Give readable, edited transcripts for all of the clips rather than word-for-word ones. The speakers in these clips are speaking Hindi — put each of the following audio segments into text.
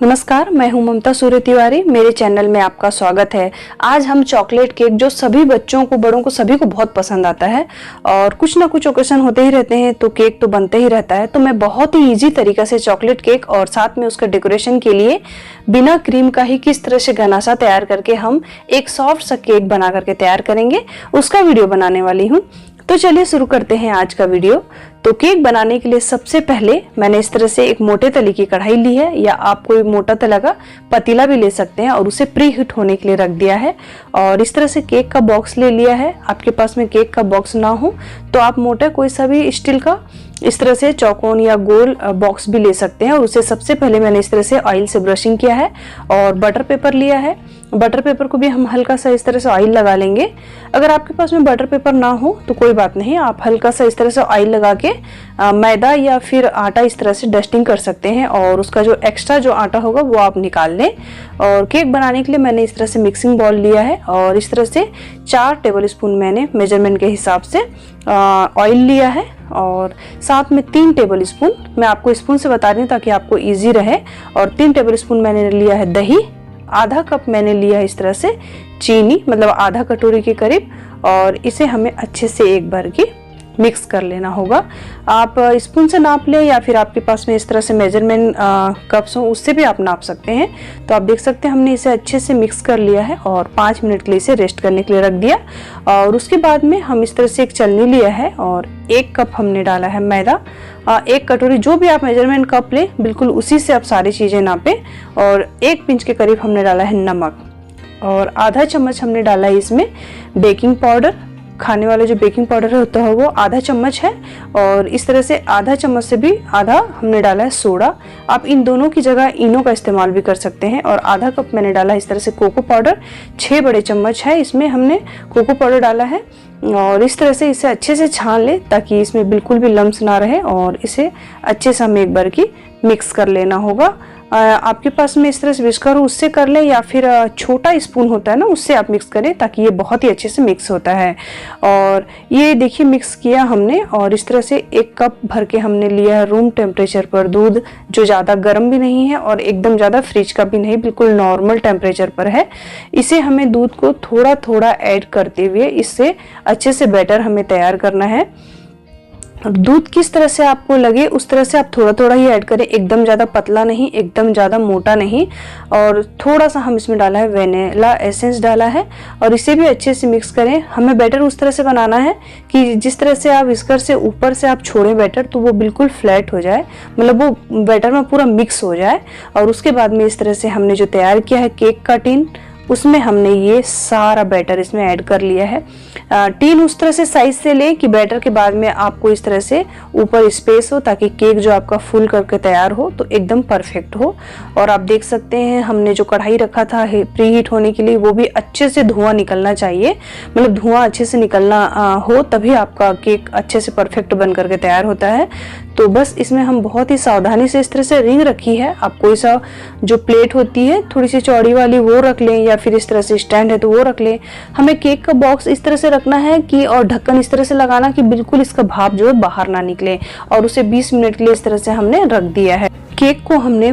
नमस्कार, मैं हूं ममता सूर्य तिवारी। मेरे चैनल में आपका स्वागत है। आज हम चॉकलेट केक, जो सभी बच्चों को, बड़ों को, सभी को बहुत पसंद आता है और कुछ ना कुछ ओकेशन होते ही रहते हैं तो केक तो बनते ही रहता है। तो मैं बहुत ही इजी तरीका से चॉकलेट केक और साथ में उसका डेकोरेशन के लिए बिना क्रीम का ही किस तरह से गनासा तैयार करके हम एक सॉफ्ट सा केक बना करके तैयार करेंगे, उसका वीडियो बनाने वाली हूँ। तो चलिए शुरू करते हैं आज का वीडियो। तो केक बनाने के लिए सबसे पहले मैंने इस तरह से एक मोटे तले की कढ़ाई ली है, या आप कोई मोटा तला का पतीला भी ले सकते हैं, और उसे प्री हीट होने के लिए रख दिया है। और इस तरह से केक का बॉक्स ले लिया है। आपके पास में केक का बॉक्स ना हो तो आप मोटा कोई सा भी स्टील का इस तरह से चौकोन या गोल बॉक्स भी ले सकते हैं। और उसे सबसे पहले मैंने इस तरह से ऑयल से ब्रशिंग किया है और बटर पेपर लिया है। बटर पेपर को भी हम हल्का सा इस तरह से ऑयल लगा लेंगे। अगर आपके पास में बटर पेपर ना हो तो कोई बात नहीं, आप हल्का सा इस तरह से ऑयल लगा के मैदा या फिर आटा इस तरह से डस्टिंग कर सकते हैं, और उसका जो एक्स्ट्रा जो आटा होगा वो आप निकाल लें। और केक बनाने के लिए मैंने इस तरह से मिक्सिंग बाउल लिया है और इस तरह से 4 टेबल स्पून मैंने मेजरमेंट के हिसाब से ऑयल लिया है, और साथ में 3 टेबल स्पून, मैं आपको स्पून से बता रही हूँ ताकि आपको ईजी रहे। और 3 टेबल स्पून मैंने लिया है दही, आधा कप मैंने लिया है इस तरह से चीनी, मतलब आधा कटोरी के करीब, और इसे हमें अच्छे से एक बार की मिक्स कर लेना होगा। आप स्पून से नाप लें या फिर आपके पास में इस तरह से मेजरमेंट कप्स हो, उससे भी आप नाप सकते हैं। तो आप देख सकते हैं हमने इसे अच्छे से मिक्स कर लिया है और 5 मिनट के लिए इसे रेस्ट करने के लिए रख दिया। और उसके बाद में हम इस तरह से एक छलनी लिया है और 1 कप हमने डाला है मैदा। 1 कटोरी, जो भी आप मेजरमेंट कप लें बिल्कुल उसी से आप सारी चीज़ें नापें। और 1 पिंच के करीब हमने डाला है नमक, और आधा चम्मच हमने डाला है इसमें बेकिंग पाउडर। खाने वाला जो बेकिंग पाउडर होता है वो आधा चम्मच है, और इस तरह से आधा चम्मच से भी आधा हमने डाला है सोडा। आप इन दोनों की जगह इनो का इस्तेमाल भी कर सकते हैं। और आधा कप मैंने डाला है इस तरह से कोको पाउडर। 6 बड़े चम्मच है इसमें हमने कोको पाउडर डाला है, और इस तरह से इसे अच्छे से छान ले ताकि इसमें बिल्कुल भी लम्स ना रहे, और इसे अच्छे से हमें एक बार की मिक्स कर लेना होगा। आपके पास में इस तरह से विस्कर हो उससे कर लें, या फिर छोटा स्पून होता है ना, उससे आप मिक्स करें ताकि ये बहुत ही अच्छे से मिक्स होता है। और ये देखिए मिक्स किया हमने, और इस तरह से 1 कप भर के हमने लिया है रूम टेम्परेचर पर दूध, जो ज़्यादा गर्म भी नहीं है और एकदम ज़्यादा फ्रिज का भी नहीं, बिल्कुल नॉर्मल टेम्परेचर पर है। इसे हमें दूध को थोड़ा थोड़ा ऐड करते हुए इससे अच्छे से बैटर हमें तैयार करना है। दूध किस तरह से आपको लगे उस तरह से आप थोड़ा थोड़ा ही ऐड करें, एकदम ज़्यादा पतला नहीं, एकदम ज़्यादा मोटा नहीं। और थोड़ा सा हम इसमें डाला है वेनिला एसेंस डाला है, और इसे भी अच्छे से मिक्स करें। हमें बैटर उस तरह से बनाना है कि जिस तरह से आप विस्कर से ऊपर से आप छोड़ें बैटर तो वो बिल्कुल फ्लैट हो जाए, मतलब वो बैटर में पूरा मिक्स हो जाए। और उसके बाद में इस तरह से हमने जो तैयार किया है केक का टिन, उसमें हमने ये सारा बैटर इसमें ऐड कर लिया है। टीन उस तरह से साइज से लें कि बैटर के बाद में आपको इस तरह से ऊपर स्पेस हो, ताकि केक जो आपका फुल करके तैयार हो तो एकदम परफेक्ट हो। और आप देख सकते हैं हमने जो कढ़ाई रखा था प्री हीट होने के लिए, वो भी अच्छे से धुआं निकलना चाहिए, मतलब धुआं अच्छे से निकलना हो तभी आपका केक अच्छे से परफेक्ट बन करके तैयार होता है। तो बस इसमें हम बहुत ही सावधानी से इस तरह से रिंग रखी है। आप कोई सा जो प्लेट होती है थोड़ी सी चौड़ी वाली वो रख लें, या फिर इस तरह से स्टैंड है तो वो रख लें। हमें केक का बॉक्स इस तरह से रखना है कि, और ढक्कन इस तरह से लगाना कि बिल्कुल इसका भाप जो है बाहर ना निकले, और उसे 20 मिनट के लिए इस तरह से हमने रख दिया है। केक को हमने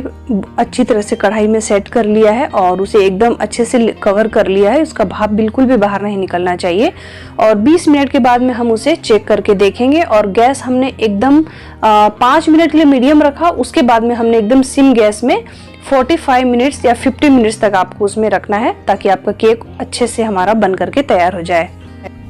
अच्छी तरह से कढ़ाई में सेट कर लिया है और उसे एकदम अच्छे से कवर कर लिया है, उसका भाप बिल्कुल भी बाहर नहीं निकलना चाहिए। और 20 मिनट के बाद में हम उसे चेक करके देखेंगे। और गैस हमने एकदम 5 मिनट के लिए मीडियम रखा, उसके बाद में हमने एकदम सिम गैस में 45 मिनट्स या 50 मिनट्स तक आपको उसमें रखना है, ताकि आपका केक अच्छे से हमारा बन करके तैयार हो जाए।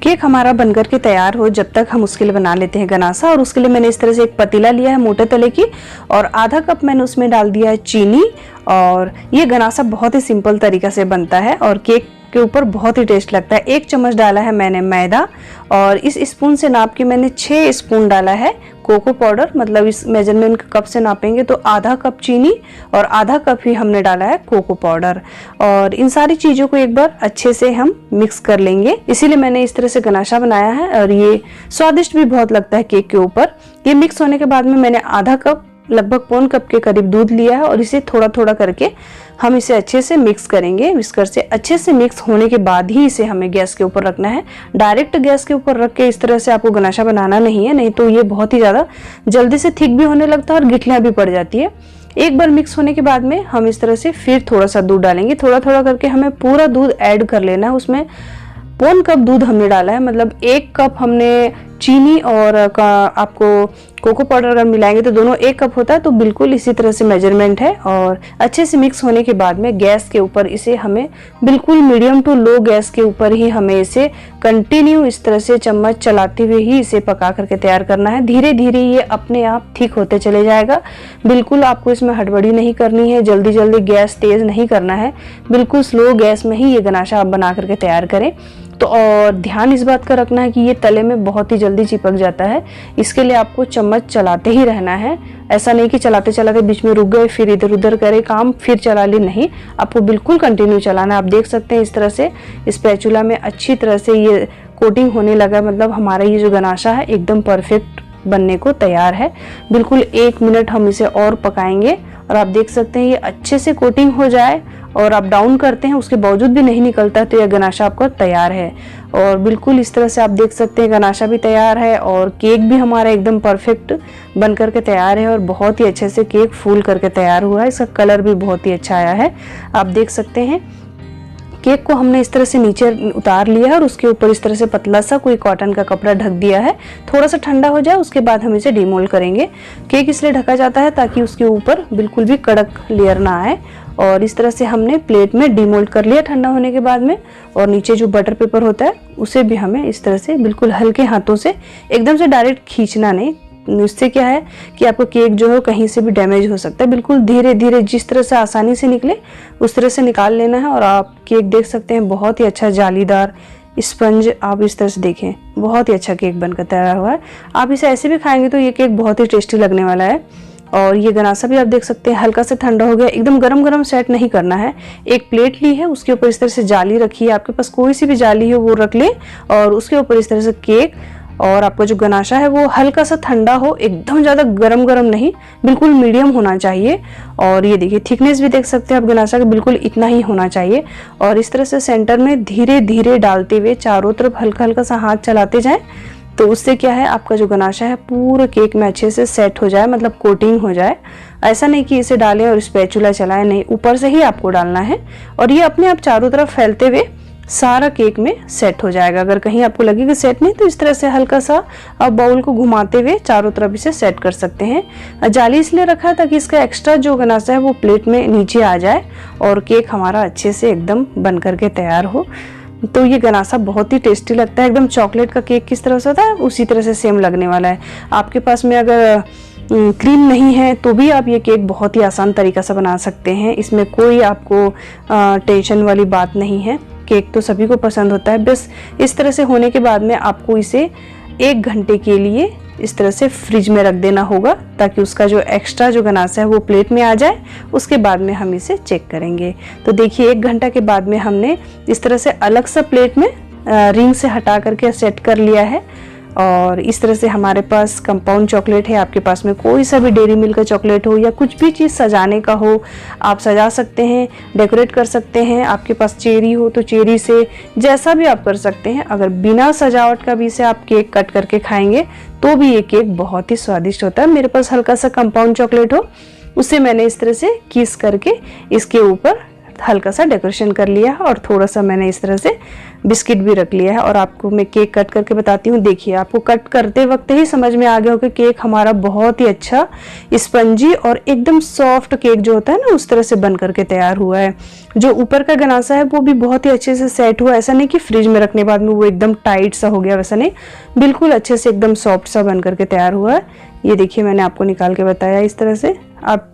केक हमारा बनकर के तैयार हो जब तक हम उसके लिए बना लेते हैं गनासा। और उसके लिए मैंने इस तरह से एक पतीला लिया है मोटे तले की, और आधा कप मैंने उसमें डाल दिया है चीनी। और ये गनासा बहुत ही सिंपल तरीका से बनता है और केक के ऊपर बहुत ही टेस्ट लगता है। 1 चम्मच डाला है मैंने मैदा, और इस स्पून से नाप के मैंने 6 स्पून डाला है कोको पाउडर, मतलब इस मेजरमेंट कप से नापेंगे तो आधा कप चीनी और आधा कप ही हमने डाला है कोको पाउडर। और इन सारी चीज़ों को एक बार अच्छे से हम मिक्स कर लेंगे, इसीलिए मैंने इस तरह से गनाशा बनाया है। और ये स्वादिष्ट भी बहुत लगता है केक के ऊपर। ये मिक्स होने के बाद में मैंने आधा कप, लगभग 1 कप के करीब दूध लिया है, और इसे थोड़ा थोड़ा करके हम इसे अच्छे से मिक्स करेंगे। विस्कर से अच्छे से मिक्स होने के बाद ही इसे हमें गैस के ऊपर रखना है। डायरेक्ट गैस के ऊपर रख के इस तरह से आपको गनाशा बनाना नहीं है, नहीं तो ये बहुत ही ज़्यादा जल्दी से थिक भी होने लगता है और गिठलियाँ भी पड़ जाती है। एक बार मिक्स होने के बाद में हम इस तरह से फिर थोड़ा सा दूध डालेंगे। थोड़ा थोड़ा करके हमें पूरा दूध ऐड कर लेना है। उसमें 1 कप दूध हमने डाला है, मतलब 1 कप हमने चीनी और आपको कोको पाउडर अगर मिलाएंगे तो दोनों 1 कप होता है। तो बिल्कुल इसी तरह से मेजरमेंट है। और अच्छे से मिक्स होने के बाद में गैस के ऊपर इसे हमें बिल्कुल मीडियम टू लो गैस के ऊपर ही हमें इसे कंटिन्यू इस तरह से चम्मच चलाते हुए ही इसे पका करके तैयार करना है। धीरे धीरे ये अपने आप ठीक होते चले जाएगा। बिल्कुल आपको इसमें हड़बड़ी नहीं करनी है, जल्दी जल्दी गैस तेज नहीं करना है, बिल्कुल स्लो गैस में ही ये गनाशा आप बना करके तैयार करें। तो और ध्यान इस बात का रखना है कि ये तले में बहुत ही जल्दी चिपक जाता है, इसके लिए आपको चम्मच चलाते ही रहना है। ऐसा नहीं कि चलाते चलाते बीच में रुक गए फिर इधर उधर करे काम फिर चला ली, नहीं, आपको बिल्कुल कंटिन्यू चलाना है। आप देख सकते हैं इस तरह से स्पैचुला में अच्छी तरह से ये कोटिंग होने लगा, मतलब हमारा ये जो गनाशा है एकदम परफेक्ट बनने को तैयार है। बिल्कुल 1 मिनट हम इसे और पकाएंगे और आप देख सकते हैं ये अच्छे से कोटिंग हो जाए और आप डाउन करते हैं उसके बावजूद भी नहीं निकलता तो यह गनाशा आपका तैयार है। और बिल्कुल इस तरह से आप देख सकते हैं गनाशा भी तैयार है और केक भी हमारा एकदम परफेक्ट बन करके तैयार है और बहुत ही अच्छे से केक फूल करके तैयार हुआ है। इसका कलर भी बहुत ही अच्छा आया है। आप देख सकते हैं केक को हमने इस तरह से नीचे उतार लिया है और उसके ऊपर इस तरह से पतला सा कोई कॉटन का कपड़ा ढक दिया है। थोड़ा सा ठंडा हो जाए उसके बाद हम इसे डीमोल्ड करेंगे। केक इसलिए ढका जाता है ताकि उसके ऊपर बिल्कुल भी कड़क लेयर ना आए। और इस तरह से हमने प्लेट में डीमोल्ड कर लिया ठंडा होने के बाद में। और नीचे जो बटर पेपर होता है उसे भी हमें इस तरह से बिल्कुल हल्के हाथों से, एकदम से डायरेक्ट खींचना नहीं, उससे क्या है कि आपका केक जो है कहीं से भी डैमेज हो सकता है। बिल्कुल धीरे धीरे जिस तरह से आसानी से निकले उस तरह से निकाल लेना है। और आप केक देख सकते हैं बहुत ही अच्छा जालीदार स्पंज, आप इस तरह से देखें बहुत ही अच्छा केक बनकर तैयार हुआ है। आप इसे ऐसे भी खाएंगे तो ये केक बहुत ही टेस्टी लगने वाला है। और ये गनासा भी आप देख सकते हैं हल्का से ठंडा हो गया, एकदम गरम गरम सेट नहीं करना है। एक प्लेट ली है उसके ऊपर इस तरह से जाली रखी है, आपके पास कोई सी भी जाली हो वो रख ले और उसके ऊपर इस तरह से केक, और आपका जो गनाशा है वो हल्का सा ठंडा हो, एकदम ज़्यादा गरम गरम नहीं, बिल्कुल मीडियम होना चाहिए। और ये देखिए थिकनेस भी देख सकते हैं आप गनाशा का, बिल्कुल इतना ही होना चाहिए। और इस तरह से सेंटर में धीरे धीरे डालते हुए चारों तरफ हल्का हल्का सा हाथ चलाते जाएं, तो उससे क्या है आपका जो गनाशा है पूरे केक में अच्छे से सेट हो जाए, मतलब कोटिंग हो जाए। ऐसा नहीं कि इसे डालें और स्पैचुला चलाएं, नहीं, ऊपर से ही आपको डालना है और ये अपने आप चारों तरफ फैलते हुए सारा केक में सेट हो जाएगा। अगर कहीं आपको लगे कि सेट नहीं तो इस तरह से हल्का सा आप बाउल को घुमाते हुए चारों तरफ इसे सेट कर सकते हैं। जाली इसलिए रखा है ताकि इसका एक्स्ट्रा जो गनाशा है वो प्लेट में नीचे आ जाए और केक हमारा अच्छे से एकदम बन करके तैयार हो। तो ये गनासा बहुत ही टेस्टी लगता है, एकदम चॉकलेट का केक किस तरह से होता है उसी तरह से सेम लगने वाला है। आपके पास में अगर क्रीम नहीं है तो भी आप ये केक बहुत ही आसान तरीका से बना सकते हैं, इसमें कोई आपको टेंशन वाली बात नहीं है। केक तो सभी को पसंद होता है। बस इस तरह से होने के बाद में आपको इसे 1 घंटे के लिए इस तरह से फ्रिज में रख देना होगा ताकि उसका जो एक्स्ट्रा जो गनासा है वो प्लेट में आ जाए। उसके बाद में हम इसे चेक करेंगे। तो देखिए 1 घंटा के बाद में हमने इस तरह से अलग सा प्लेट में रिंग से हटा करके सेट कर लिया है। और इस तरह से हमारे पास कंपाउंड चॉकलेट है। आपके पास में कोई सा भी डेयरी मिल्क का चॉकलेट हो या कुछ भी चीज़ सजाने का हो आप सजा सकते हैं, डेकोरेट कर सकते हैं। आपके पास चेरी हो तो चेरी से, जैसा भी आप कर सकते हैं। अगर बिना सजावट का भी इसे आप केक कट करके खाएंगे तो भी ये केक बहुत ही स्वादिष्ट होता है। मेरे पास हल्का सा कंपाउंड चॉकलेट हो उसे मैंने इस तरह से किस करके इसके ऊपर हल्का सा डेकोरेशन कर लिया है और थोड़ा सा मैंने इस तरह से बिस्किट भी रख लिया है। और आपको मैं केक कट करके बताती हूँ। देखिए आपको कट करते वक्त ही समझ में आ गया होगा केक हमारा बहुत ही अच्छा स्पंजी और एकदम सॉफ्ट केक जो होता है ना उस तरह से बन करके तैयार हुआ है। जो ऊपर का गनासा है वो भी बहुत ही अच्छे से सेट हुआ, ऐसा नहीं कि फ्रिज में रखने बाद में वो एकदम टाइट सा हो गया, वैसा नहीं, बिल्कुल अच्छे से एकदम सॉफ्ट सा बन करके तैयार हुआ है। ये देखिए मैंने आपको निकाल के बताया इस तरह से। आप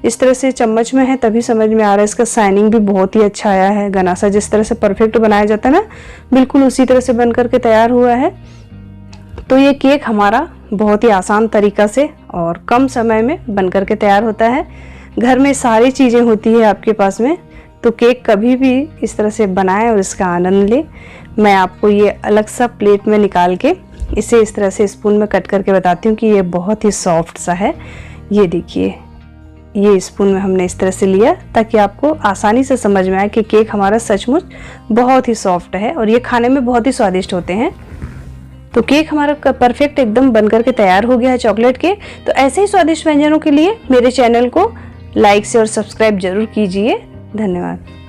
इस तरह से चम्मच में है तभी समझ में आ रहा है। इसका शाइनिंग भी बहुत ही अच्छा आया है। गनासा जिस तरह से परफेक्ट बनाया जाता है ना बिल्कुल उसी तरह से बन करके तैयार हुआ है। तो ये केक हमारा बहुत ही आसान तरीका से और कम समय में बन करके तैयार होता है। घर में सारी चीज़ें होती है आपके पास में, तो केक कभी भी इस तरह से बनाएं और इसका आनंद लें। मैं आपको ये अलग सा प्लेट में निकाल के इसे इस तरह से स्पून में कट करके बताती हूँ कि ये बहुत ही सॉफ्ट सा है। ये देखिए ये स्पून में हमने इस तरह से लिया ताकि आपको आसानी से समझ में आए कि केक हमारा सचमुच बहुत ही सॉफ्ट है और ये खाने में बहुत ही स्वादिष्ट होते हैं। तो केक हमारा परफेक्ट एकदम बन करके तैयार हो गया है चॉकलेट के। तो ऐसे ही स्वादिष्ट व्यंजनों के लिए मेरे चैनल को लाइक से और सब्सक्राइब जरूर कीजिए। धन्यवाद।